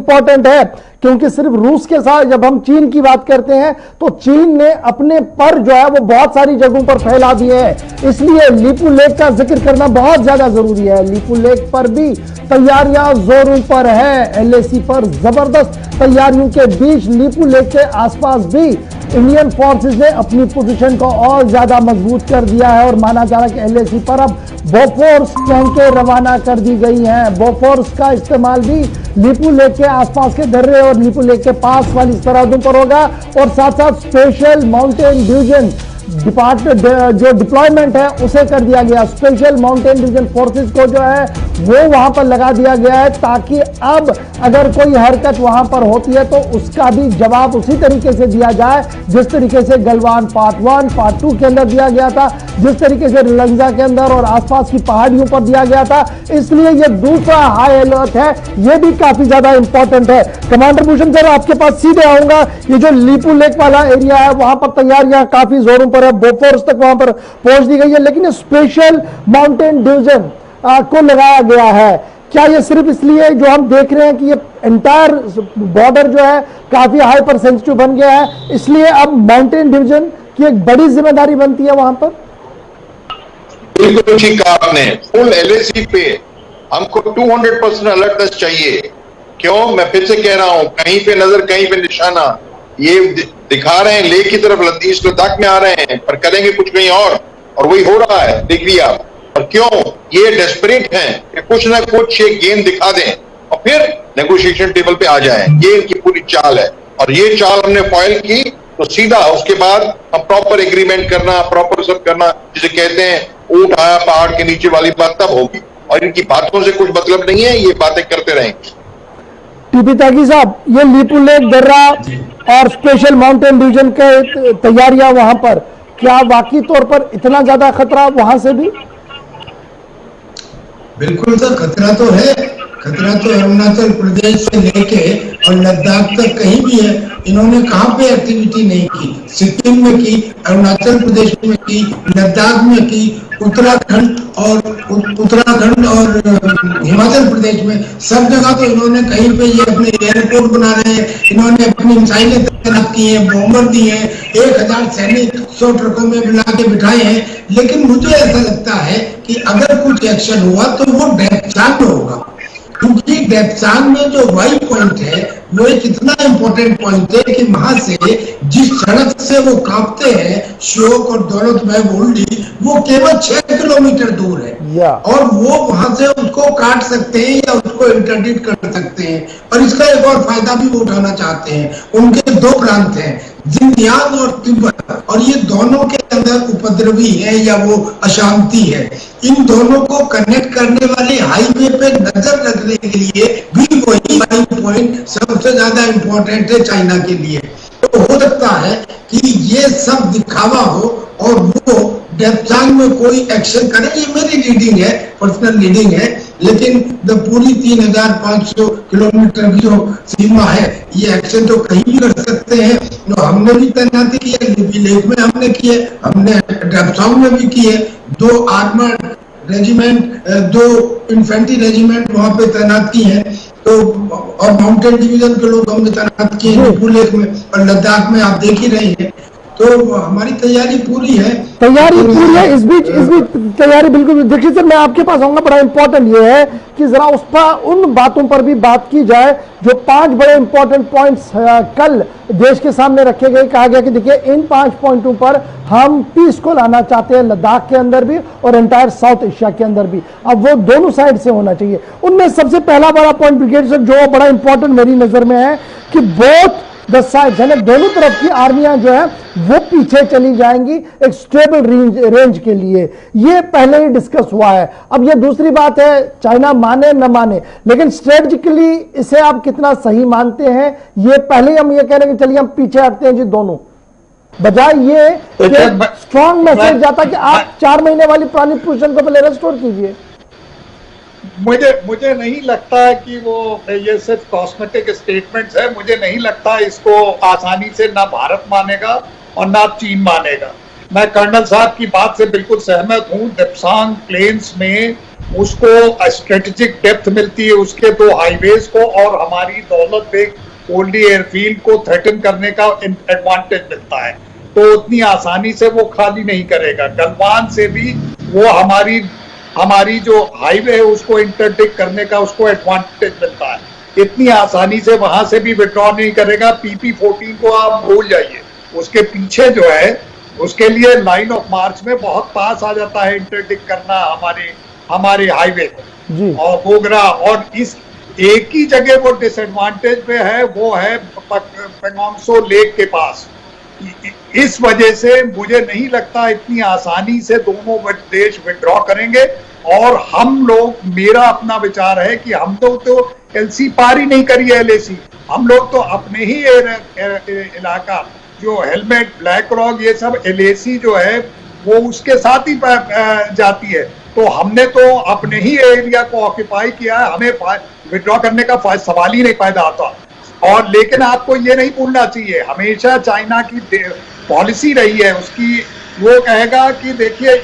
Important है, क्योंकि सिर्फ रूस के साथ जब हम चीन की बात करते हैं तो चीन ने अपने पर जो है वो बहुत सारी जगहों पर फैला दिए हैं, इसलिए लीपू लेक का जिक्र करना बहुत ज्यादा जरूरी है। लीपू लेक पर भी तैयारियां जोरों पर है, एलएसी पर जबरदस्त तैयारियों के बीच लीपू लेक के आसपास भी इंडियन फोर्सेस ने अपनी पोजीशन को और ज्यादा मजबूत कर दिया है और माना जा रहा है कि एलएसी पर अब बोफोर्स टैंकें रवाना कर दी गई हैं। बोफोर्स का इस्तेमाल भी लीपू लेक के आसपास के दर्रे और लीपू लेक के पास वाली सरहदों पर होगा और साथ साथ स्पेशल माउंटेन डिवीजन डिपार्टमेंट जो डिप्लॉयमेंट है उसे कर दिया गया। स्पेशल माउंटेन डिवीजन फोर्सेस को जो है वो वहां पर लगा दिया गया है, ताकि अब अगर कोई हरकत वहां पर होती है तो उसका भी जवाब उसी तरीके से दिया जाए जिस तरीके से गलवान पार्ट 1 पार्ट 2 के अंदर दिया गया था, जिस तरीके से लंजा के अंदर और आसपास की पहाड़ियों पर दिया गया था। इसलिए ये दूसरा हाई अलर्ट है, ये भी काफी ज्यादा इंपॉर्टेंट है। कमांडर भूषण सर, आपके पास सीधे आऊंगा। ये जो लीपू लेक वाला एरिया है वहां पर तैयारियां काफी जोरों पर है, बोफोर्स तक वहां पर पहुंच दी गई है, लेकिन स्पेशल माउंटेन डिवीजन को लगाया गया है। क्या ये सिर्फ इसलिए जो हम देख रहे हैं कि ये एंटायर बॉर्डर जो है काफी हाइपर सेंसिटिव बन गया है, इसलिए अब माउंटेन डिवीजन की एक बड़ी जिम्मेदारी बनती है वहां पर? बिल्कुल ठीक कहा आपने। फुल एलएसी पे हमको 200% अलर्टनेस चाहिए। क्यों? मैं फिर से कह रहा हूं, कहीं पे नजर कहीं पे निशाना। ये दिखा रहे हैं ले की तरफ लद्दाख लद्दाख में आ रहे हैं, पर करेंगे कुछ कहीं और वही हो रहा है, देख लिया। और क्यों? ये डेस्परेट हैं कि कुछ ना कुछ एक गेम दिखा दें और फिर नेगोशिएशन टेबल पे आ जाएं। ये इनकी पूरी चाल है और ये चाल हमने फॉइल की तो सीधा उसके बाद हम प्रॉपर एग्रीमेंट करना, प्रॉपर सब करना, जिसे कहते हैं ऊंट आया पहाड़ के नीचे वाली बात तब होगी। और इनकी बातों से कुछ मतलब नहीं है, ये बातें करते रहेंगे। टीपी त्यागी साहब, ये लीपू लेक दर्रा और स्पेशल माउंटेन डिवीजन के तैयारियां वहां पर, क्या वाकई तौर पर इतना ज्यादा खतरा वहां से भी? बिल्कुल सर, खतरा तो है। खतरा तो अरुणाचल प्रदेश से लेके और लद्दाख तक कहीं भी है। इन्होंने कहाँ पे एक्टिविटी नहीं की? सिक्किम में की, अरुणाचल प्रदेश में की, लद्दाख में की, उत्तराखंड और हिमाचल प्रदेश में, सब जगह तो इन्होंने कहीं पे ये अपने एयरपोर्ट बना रहे हैं, इन्होंने अपनी मिसाइलें तैनात की हैं, बॉम्बर दिए हैं, 1000 सैनिक 100 ट्रकों में मिला के बिठाए हैं। लेकिन मुझे ऐसा लगता है कि अगर कुछ एक्शन हुआ तो वो डेप्चांग में होगा, क्योंकि डेप्चांग में जो वाई पॉइंट है वो एक इतना इंपॉर्टेंट पॉइंट है कि वहां से जिस सड़क से वो कांपते हैं श्योक और दौलत महब ओल्डी, वो केवल 6 किलोमीटर दूर है और वो वहां से उसको काट सकते हैं या उसको इंटरडिक्ट कर सकते हैं। और इसका एक और फायदा भी वो उठाना चाहते हैं। उनके 2 प्रांत हैं, जिनजियांग और तिब्बत, और ये दोनों के अंदर उपद्रवी है या वो अशांति है। इन दोनों को कनेक्ट करने वाले हाईवे पे नजर रखने के लिए भी वही पॉइंट सबसे ज्यादा इंपॉर्टेंट है चाइना के लिए। तो हो सकता है कि ये सब दिखावा हो और वो डेप्चांग में कोई एक्शन करे। ये मेरी रीडिंग है, पर्सनल रीडिंग है, लेकिन पूरी 3500 किलोमीटर की जो सीमा है, ये एक्शन तो कहीं भी कर सकते हैं। तो हमने भी तैनाती की है, लिपू लेक में हमने की है, हमने डेप्चांग में भी की है। 2 आर्मर्ड रेजिमेंट, 2 इन्फेंट्री रेजिमेंट वहां पे तैनात की है। तो और माउंटेन डिवीजन के लोग हमने तैनात किए लीपू लेक में और लद्दाख में, आप देख ही रहे हैं। तो हमारी तैयारी पूरी है। इस बीच तैयारी बिल्कुल। दीक्षित सर, मैं आपके पास आऊंगा। बड़ा इंपॉर्टेंट ये है कि जरा उस पर उन बातों पर भी बात की जाए जो 5 बड़े इंपॉर्टेंट पॉइंट्स कल देश के सामने रखे गए। कहा गया कि देखिए इन 5 पॉइंटों पर हम पीस को लाना चाहते हैं, लद्दाख के अंदर भी और एंटायर साउथ एशिया के अंदर भी। अब वो दोनों साइड से होना चाहिए। उनमें सबसे पहला बड़ा पॉइंट ब्रिगेडियर सर जो बड़ा इंपॉर्टेंट मेरी नजर में है कि बोथ द साइड्स, यानी दोनों तरफ की आर्मियां जो है वो पीछे चली जाएंगी एक स्टेबल रेंज के लिए। ये पहले ही डिस्कस हुआ है। अब ये दूसरी बात है, चाइना माने न माने, लेकिन स्ट्रेटेजिकली इसे आप कितना सही मानते हैं? ये पहले हम ये कह रहे हैं कि चलिए हम पीछे हटते हैं जी दोनों, बजाय ये स्ट्रॉन्ग मैसेज जाता कि आप 4 महीने वाली पुरानी पोजीशन को पहले रेस्टोर कीजिए। मुझे नहीं लगता है कि वो ये सिर्फ कॉस्मेटिक स्टेटमेंट्स है। मुझे नहीं लगता इसको आसानी से ना भारत मानेगा और ना चीन मानेगा। मैं कर्नल साहब की बात से बिल्कुल सहमत हूँ। डेप्सांग प्लेन्स में उसको स्ट्रेटेजिक डेप्थ मिलती है, उसके 2 हाईवेज को और हमारी दौलत बेग ओल्डी एयरफील्ड को थ्रेटन करने का एडवांटेज मिलता है। तो उतनी आसानी से वो खाली नहीं करेगा। गलवान से भी वो हमारी जो हाईवे है उसको इंटरडिक्ट करने का उसको एडवांटेज मिलता है। इतनी आसानी से वहां से भी विड्रॉ नहीं करेगा। PP-14 को आप भूल जाइए, उसके पीछे जो है उसके लिए लाइन ऑफ मार्च में बहुत पास आ जाता है इंटरडिक्ट करना हमारे हाईवे को और गोगरा। और इस एक ही जगह वो डिसएडवांटेज पे है, वो है पेंगोंग त्सो लेक के पास। इस वजह से मुझे नहीं लगता इतनी आसानी से दोनों देश विड्रॉ करेंगे। और हम लोग, मेरा अपना विचार है कि हम लोग तो LC पार ही नहीं करी है, LAC। हम लोग तो अपने ही इलाका जो हेलमेट, ब्लैक रॉक, ये सब LAC जो है वो उसके साथ ही जाती है। तो हमने तो अपने ही एरिया को ऑक्यूपाई किया है, हमें विड्रॉ करने का सवाल ही नहीं पैदा आता। और लेकिन आपको ये नहीं भूलना चाहिए, हमेशा चाइना की पॉलिसी रही है उसकी, वो कहेगा कि देखिए